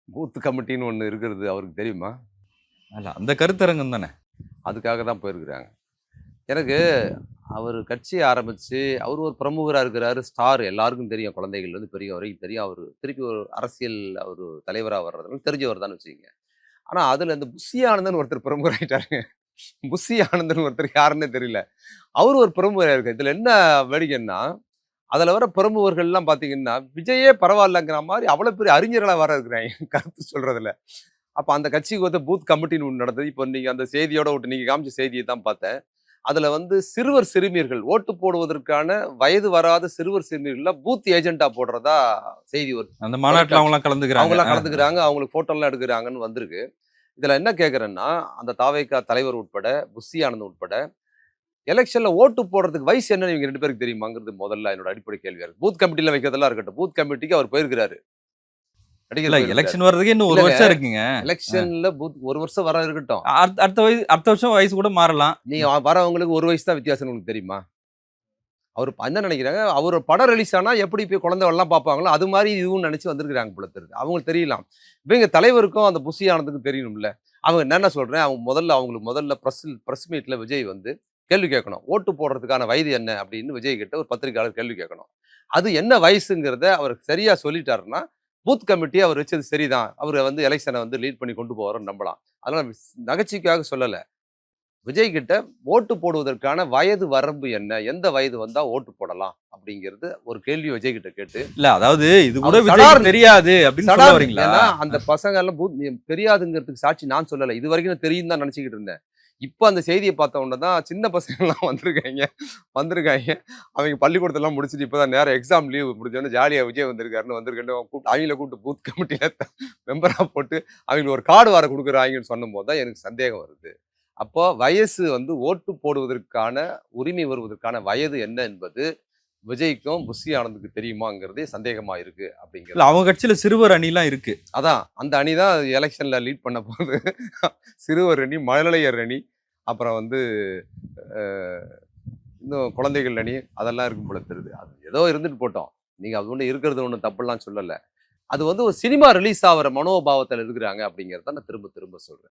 Booth கமிட்டின்னு ஒண்ணு இருக்கிறது அவருக்கு தெரியுமா? அல்ல அந்த கருத்தரங்கம் தானே. அதுக்காக தான் போயிருக்கிறாங்க. எனக்கு அவரு கட்சி ஆரம்பிச்சு, அவரு ஒரு பிரமுகரா இருக்கிறாரு. ஸ்டார் எல்லாருக்கும் தெரியும். குழந்தைகள்லேருந்து பெரியவங்க வரைக்கும் தெரியும். அவரு திருப்பி ஒரு அரசியல் அவரு தலைவரா வர்றதுனால தெரிஞ்சவர் தான்னு வச்சுக்கங்க. ஆனா, அதுல இந்த புஷி ஆனந்தன் ஒருத்தர் பிரமுகராயிட்டாருங்க. புஷி ஆனந்தன் ஒருத்தர் யாருன்னே தெரியல. அவரு ஒரு பிரமுகரா இருக்காரு. இதுல என்ன வேடிக்கைன்னா, அதுல வர பிரமுகர்கள்லாம் பார்த்தீங்கன்னா, விஜயே பரவாயில்லங்கிற மாரி அவ்வளோ பெரிய அறிஞர்களா வேற இருக்கிறாய்ங்க. கருத்து சொல்றதுல. அப்ப அந்த கட்சிக்கு வந்து பூத் கமிட்டின்னு ஒண்ணு நடந்தது. இப்ப நீங்க அந்த செய்தியோட விட்டு நீங்க காமிச்ச செய்திய தான் பார்த்தேன். அதுல வந்து சிறுவர், சிறுமியர்கள் ஓட்டு போடுவதற்கான வயது வராத சிறுவர், சிறுமியர்கள பூத் ஏஜென்ட்டா போடுறதா செய்தி வருது. அந்த மாநாட்டுல தொலைக்காட்சி அவங்கலாம் கலந்துக்கிறாங்க. அவங்கலாம் கலந்துக்கிறாங்க. அவங்களுக்கு ஃபோட்டோலாம் எடுக்குறாங்கன்னு வந்திருக்கு. இதுல என்ன கேட்கிறேன்னா, அந்த தாவேகா தலைவர் உட்பட, புஷி ஆனந்த் உட்பட, எலக்ஷன்ல ஓட்டு போடுறதுக்கு வயசு என்னன்னு இவங்க 2 பேருக்கு தெரியுமாங்கிறது முதல்ல என்னோட அடிப்படை கேள்வியா இருக்கு. பூத் கமிட்டில வைக்கிறதெல்லாம் இருக்கட்டும். பூத் கமிட்டிக்கு அவர் போயிருக்கிறாரு. இல்ல நடிகர் போயிருக்கிறாரு. எலக்ஷன் வர்றதுக்கே இன்னும் 1 இல்லங்க வருஷம் இருக்குங்க. எலக்ஷன்ல பூத் 1 வருஷம் வர இருக்கட்டும். அடுத்த வருஷம் வயசு கூட மாறலாம். நீங்க வரவங்களுக்கு 1 வயசு தான் வித்தியாசம்னு உங்களுக்கு தெரியுமா? அவரு என்ன நினைக்கிறாங்க, அவரு படம் ரிலீஸ் ஆனா எப்படி போய் குழந்தைகள்லாம் பார்ப்பாங்களோ, அது மாரி இதுவும் நினைச்சு வந்திருக்காங்க போல தெரியுது. அவங்களுக்கு தெரியலாம். இவங்க தலைவருக்கும் அந்த புஷி ஆனந்துக்கும் தெரியணும்ல. அவங்க என்னென்ன சொல்றேன், அவங்களுக்கு முதல்ல பிரஸ் மீட்ல விஜய் வந்து கேள்வி கேட்கணும். ஓட்டு போடுறதுக்கான வயது என்ன அப்படின்னு விஜய் கிட்ட ஒரு பத்திரிக்கையாளர் கேள்வி கேட்கணும். அது என்ன வயசுங்கிறத அவர் சரியா சொல்லிட்டாருன்னா, பூத் கமிட்டி அவர் வச்சது சரிதான். அவரு வந்து எலக்ஷன வந்து லீட் பண்ணி கொண்டு போவாருன்னு நம்பலாம். அதனால நகைச்சுவைக்காக சொல்லல. விஜய் கிட்ட ஓட்டு போடுவதற்கான வயது வரம்பு என்ன? எந்த வயது வந்தா ஓட்டு போடலாம்? அப்படிங்கிறது ஒரு கேள்வி விஜய் கிட்ட கேட்டு, இல்ல அதாவது இது கூட அவர் விஜய்க்கு தெரியாது அப்படின்னு சொல்ல சடார்னு வரீங்களா? ஏன்னா அந்த பசங்க எல்லாம் தெரியாதுங்கிறதுக்கு சாட்சி நான் சொல்லல. இதுவரைக்கும் எனக்கு தெரியும்னு தான் நினைச்சுக்கிட்டு இருந்தேன். இப்ப அந்த செய்திய பார்த்த உடனே தான் சின்ன பசங்கலாம் வந்திருக்காய்ங்க. அவங்க பள்ளிக்கூடத்தெல்லாம் முடிச்சுட்டு இப்ப தான் நேரா எக்ஸாம் லீவ் முடிஞ்சோனே ஜாலியா விஜய் வந்திருக்காருன்னு அவங்கள கூப்பிட்டு பூத் கமிட்டில மெம்பரா போட்டு அவங்களுக்கு ஒரு கார்டு வேற குடுக்குறாங்கன்னு சொன்னம்போது தான் எனக்கு சந்தேகம் வருது. அப்போ வயசு வந்து ஓட்டு போடுவதற்கான உரிமை வருவதற்கான வயது என்ன என்பது விஜய்க்கும் புஷி ஆனந்துக்கு தெரியுமாங்கிறதே சந்தேகமா இருக்கு இல்ல அப்படிங்கிறது. அவங்க கட்சியில சிறுவர் அணிலாம் இருக்கு. அதான் அந்த அணி தான் எலெக்ஷன்ல லீட் பண்ண போகுது. சிறுவர் அணி, மழலையர் அணி, அப்புறம் வந்து இன்னும் குழந்தைகள் அணி அதெல்லாம் இருக்கும் போல தெரியுது. அது ஏதோ இருந்துட்டு போட்டோம். நீங்க அது ஒண்ணு இருக்கிறது ஒண்ணும் தப்புலாம் சொல்லல. அது வந்து ஒரு சினிமா ரிலீஸ் ஆகுற மனோபாவத்துல இருக்கிறாங்க அப்படிங்கிறத நான் திரும்ப திரும்ப சொல்றேன்.